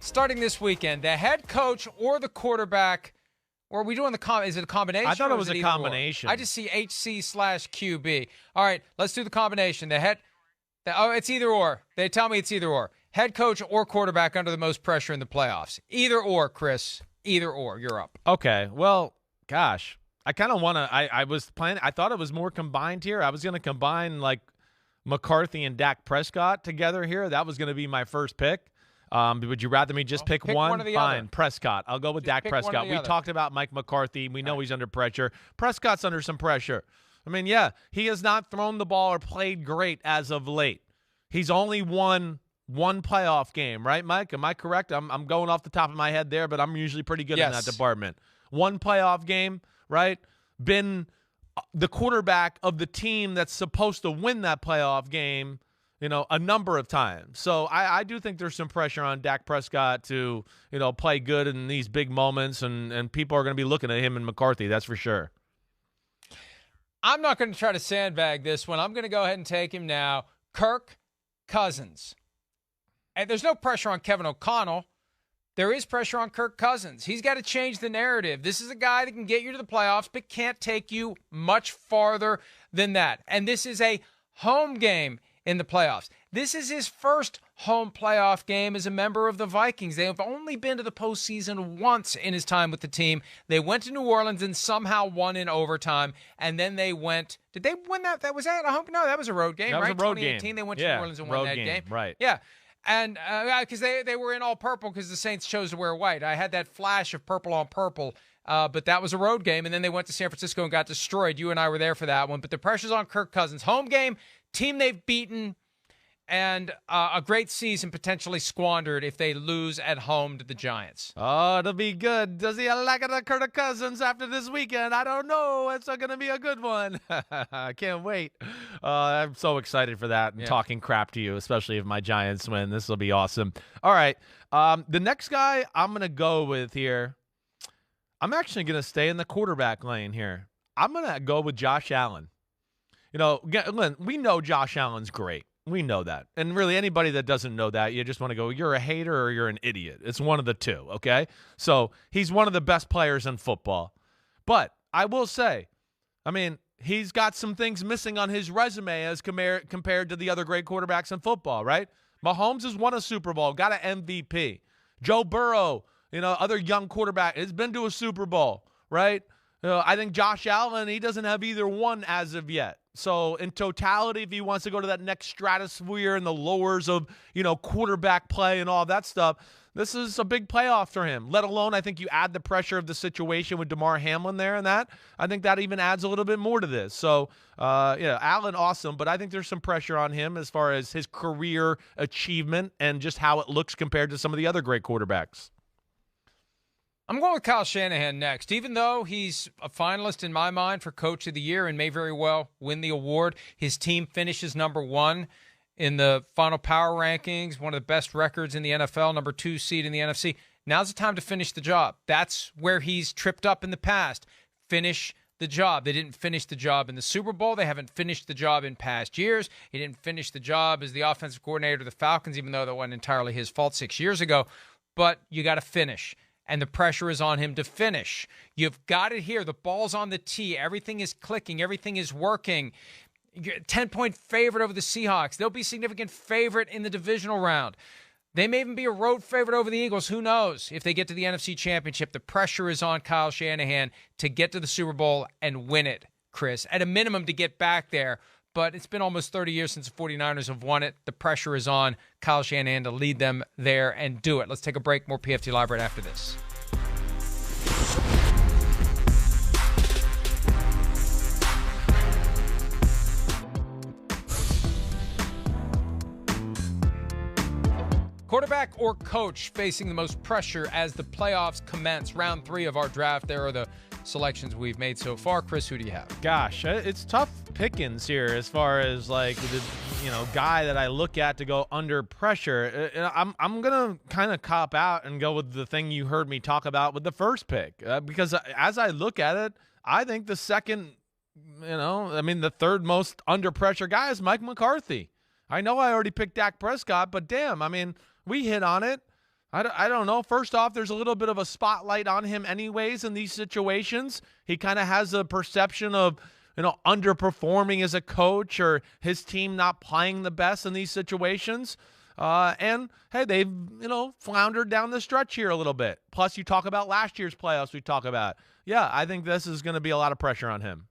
starting this weekend, the head coach or the quarterback, or are we doing is it a combination? I thought it was a combination. I just see HC/QB. All right, let's do the combination. It's either or. They tell me it's either or. Head coach or quarterback under the most pressure in the playoffs. Either or, Chris. Either or. You're up. Okay. Well, gosh, I kind of want to. I was planning. I thought it was more combined here. I was going to combine like McCarthy and Dak Prescott together here. That was going to be my first pick. Would you rather me just pick one? Fine, other. Prescott. I'll go with Dak Prescott. We talked about Mike McCarthy. We know he's under pressure. Prescott's under some pressure. I mean, yeah, he has not thrown the ball or played great as of late. He's only won one playoff game, right, Mike? Am I correct? I'm going off the top of my head there, but I'm usually pretty good in that department. One playoff game, right? Been the quarterback of the team that's supposed to win that playoff game, a number of times. So I do think there's some pressure on Dak Prescott to, play good in these big moments, and people are going to be looking at him and McCarthy, that's for sure. I'm not going to try to sandbag this one. I'm going to go ahead and take him now. Kirk Cousins. And there's no pressure on Kevin O'Connell. There is pressure on Kirk Cousins. He's got to change the narrative. This is a guy that can get you to the playoffs, but can't take you much farther than that. And this is a home game in the playoffs. This is his first home playoff game as a member of the Vikings. They have only been to the postseason once in his time with the team. They went to New Orleans and somehow won in overtime. And then they went. Did they win that? That was that a home? No, that was a road game, that right? Was a road 2018. Game. They went to New Orleans and won that game. Right. Yeah. And because they were in all purple because the Saints chose to wear white. I had that flash of purple on purple, but that was a road game. And then they went to San Francisco and got destroyed. You and I were there for that one. But the pressure's on Kirk Cousins. Home game, team they've beaten, and a great season potentially squandered if they lose at home to the Giants. Oh, it'll be good. Does he like it at Kirk Cousins after this weekend? I don't know. It's going to be a good one. I can't wait. I'm so excited for that and talking crap to you, especially if my Giants win. This will be awesome. All right. The next guy I'm going to go with here, I'm actually going to stay in the quarterback lane here. I'm going to go with Josh Allen. We know Josh Allen's great. We know that. And really, anybody that doesn't know that, you just want to go, you're a hater or you're an idiot. It's one of the two, okay? So he's one of the best players in football. But I will say, he's got some things missing on his resume as compared to the other great quarterbacks in football, right? Mahomes has won a Super Bowl, got an MVP. Joe Burrow, other young quarterback, has been to a Super Bowl, right? I think Josh Allen, he doesn't have either one as of yet. So in totality, if he wants to go to that next stratosphere and the lowers of, quarterback play and all that stuff, this is a big playoff for him. Let alone, I think you add the pressure of the situation with DeMar Hamlin there and that. I think that even adds a little bit more to this. So, Allen, awesome, but I think there's some pressure on him as far as his career achievement and just how it looks compared to some of the other great quarterbacks. I'm going with Kyle Shanahan next. Even though he's a finalist in my mind for Coach of the Year and may very well win the award, his team finishes number 1 in the final power rankings, one of the best records in the NFL, number 2 seed in the NFC. Now's the time to finish the job. That's where he's tripped up in the past. Finish the job. They didn't finish the job in the Super Bowl. They haven't finished the job in past years. He didn't finish the job as the offensive coordinator of the Falcons, even though that wasn't entirely his fault 6 years ago. But you got to finish. And the pressure is on him to finish. You've got it here. The ball's on the tee. Everything is clicking. Everything is working. 10-point favorite over the Seahawks. They'll be significant favorite in the divisional round. They may even be a road favorite over the Eagles. Who knows? If they get to the NFC Championship, the pressure is on Kyle Shanahan to get to the Super Bowl and win it, Chris. At a minimum to get back there. But it's been almost 30 years since the 49ers have won it. The pressure is on Kyle Shanahan to lead them there and do it. Let's take a break. More PFT Live right after this. Quarterback or coach facing the most pressure as the playoffs commence. Round 3 of our draft. There are the selections we've made so far. Chris, who do you have? Gosh, it's tough pickings here as far as like the guy that I look at to go under pressure. I'm gonna kind of cop out and go with the thing you heard me talk about with the first pick because as I look at it, I think the second, the third most under pressure guy is Mike McCarthy. I know I already picked Dak Prescott, but damn, we hit on it. I don't know. First off, there's a little bit of a spotlight on him anyways in these situations. He kind of has a perception of, underperforming as a coach or his team not playing the best in these situations. And, hey, they've, floundered down the stretch here a little bit. Plus, you talk about last year's playoffs we talk about. Yeah, I think this is going to be a lot of pressure on him.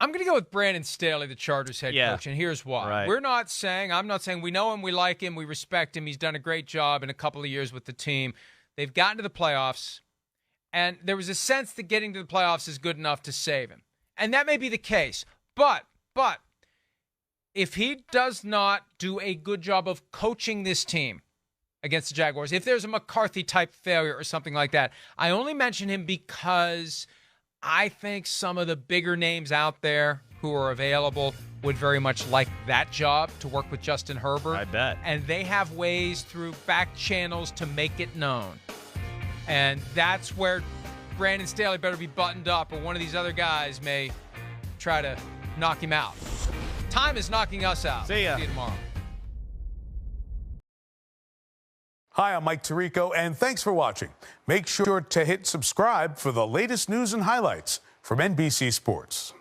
I'm going to go with Brandon Staley, the Chargers head coach, and here's why. Right. I'm not saying we know him, we like him, we respect him. He's done a great job in a couple of years with the team. They've gotten to the playoffs, and there was a sense that getting to the playoffs is good enough to save him. And that may be the case. But if he does not do a good job of coaching this team against the Jaguars, if there's a McCarthy-type failure or something like that, I only mention him because I think some of the bigger names out there who are available would very much like that job, to work with Justin Herbert. I bet. And they have ways through back channels to make it known. And that's where Brandon Staley better be buttoned up, or one of these other guys may try to knock him out. Time is knocking us out. See ya. See you tomorrow. Hi, I'm Mike Tirico, and thanks for watching. Make sure to hit subscribe for the latest news and highlights from NBC Sports.